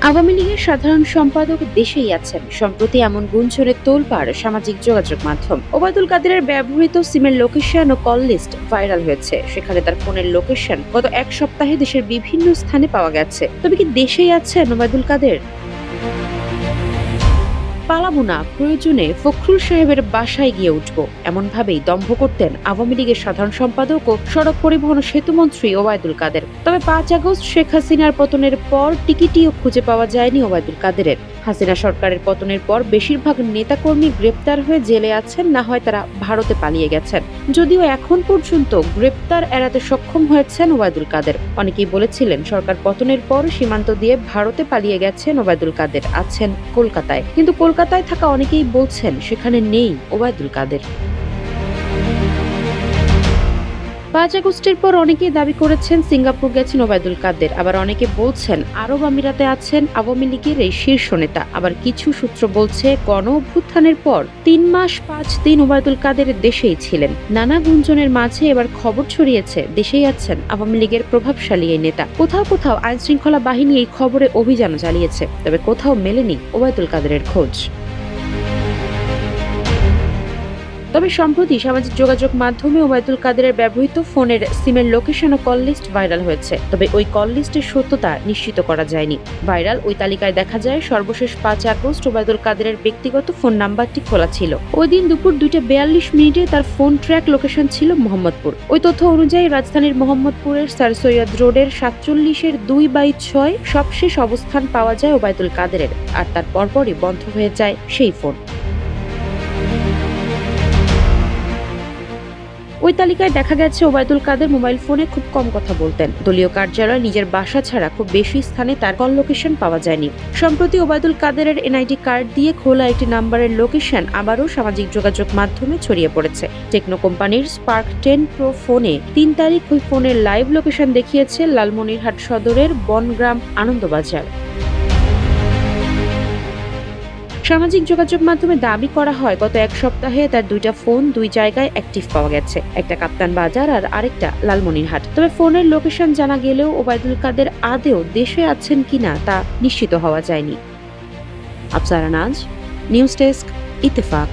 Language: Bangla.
আওয়ামী লীগের সাধারণ সম্পাদক দেশেই আছেন, সম্প্রতি এমন গুঞ্জনের তোলপাড় সামাজিক যোগাযোগ মাধ্যম। ওবায়দুল কাদেরের ব্যবহৃত সিমের লোকেশন ও কল লিস্ট ভাইরাল হয়েছে। সেখানে তার ফোনের লোকেশন গত এক সপ্তাহে দেশের বিভিন্ন স্থানে পাওয়া গেছে। তবে কি দেশেই আছেন ওবায়দুল কাদের? পালাবো না, প্রয়োজনে ফখরুল সাহেবের বাসায় গিয়ে উঠবো, এমন ভাবেই দম্ভ করতেন আওয়ামী লীগের সাধারণ সম্পাদক ও সড়ক পরিবহন ও সেতুমন্ত্রী ওবায়দুল কাদের। তবে ৫ আগস্ট শেখ হাসিনার পতনের পর টিকিটিও খুঁজে পাওয়া যায়নি ওবায়দুল কাদেরের। হাসিনা সরকারের পতনের পর বেশিরভাগ নেতাকর্মী গ্রেপ্তার হয়ে জেলে আছেন, না হয় তারা ভারতে পালিয়ে গেছেন। যদিও এখন পর্যন্ত গ্রেপ্তার এড়াতে সক্ষম হয়েছেন ওবায়দুল কাদের। অনেকেই বলেছিলেন সরকার পতনের পর সীমান্ত দিয়ে ভারতে পালিয়ে গেছেন ওবায়দুল কাদের, আছেন কলকাতায়। কিন্তু কলকাতায় থাকা অনেকেই বলছেন সেখানে নেই ওবায়দুল কাদের। ৫ আগস্টের পর অনেকেই দাবি করেছেন সিঙ্গাপুর গেছেন ওবায়দুল কাদের, আবার অনেকে বলছেন আরব আমিরাতে আছেন আওয়ামী লীগের এই শীর্ষ নেতা। আবার কিছু সূত্র বলছে গণ অভ্যুত্থানের পর ৩ মাস ৫ দিন ওবায়দুল কাদের দেশেই ছিলেন। নানা গুঞ্জনের মাঝে এবার খবর ছড়িয়েছে দেশেই আছেন আওয়ামী লীগের প্রভাবশালী এই নেতা। কোথাও কোথাও আইন শৃঙ্খলা বাহিনী এই খবরে অভিযান চালিয়েছে, তবে কোথাও মেলেনি ওবায়দুল কাদেরের খোঁজ। তবে সম্প্রতি সামাজিক যোগাযোগ মাধ্যমে ওবায়দুল কাদেরের ব্যবহৃত ফোনের সিমের লোকেশন ও কল লিস্ট ভাইরাল হয়েছে। তবে ওই কল লিস্টের সত্যতা নিশ্চিত করা যায়নি। ভাইরাল ওই তালিকায় দেখা যায় সর্বশেষ ৫ আগস্ট ওবায়দুল কাদেরের ব্যক্তিগত ফোন নাম্বারটি খোলা ছিল। ওই দিন দুপুর ২:৪২ তার ফোন ট্র্যাক লোকেশন ছিল মোহাম্মদপুর। ওই তথ্য অনুযায়ী রাজধানীর মোহাম্মদপুরের স্যার সৈয়দ রোডের ৪৭-২/৬ সবশেষ অবস্থান পাওয়া যায় ওবায়দুল কাদেরের, আর তার পরপরই বন্ধ হয়ে যায় সেই ফোন। ওই তালিকায় দেখা গেছে ওবায়দুল কাদের মোবাইল ফোনে খুব কম কথা বলতেন। দলীয় কার্যালয়, নিজের বাসা ছাড়া খুব বেশি স্থানে তার কল লোকেশন পাওয়া যায়নি। সম্প্রতি ওবায়দুল কাদেরের এনআইডি কার্ড দিয়ে খোলা একটি নাম্বারের লোকেশন আবারও সামাজিক যোগাযোগ মাধ্যমে ছড়িয়ে পড়েছে। টেকনো কোম্পানির স্পার্ক 10 প্রো ফোনে ৩ তারিখ ওই ফোনের লাইভ লোকেশন দেখিয়েছে লালমনিরহাট সদরের বনগ্রাম আনন্দবাজার। সামাজিক যোগাযোগ মাধ্যমে দাবি করা হয় গত এক সপ্তাহে তার ২টা ফোন ২ জায়গায় অ্যাক্টিভ পাওয়া গেছে, একটা কাপ্তান বাজার আর আরেকটা লালমনিরহাট। তবে ফোনের লোকেশন জানা গেলেও ওবায়দুল কাদের আদৌ দেশে আছেন কিনা তা নিশ্চিত হওয়া যায়নি। আফসারা নাজ, নিউজ ডেস্ক, ইত্তেফাক।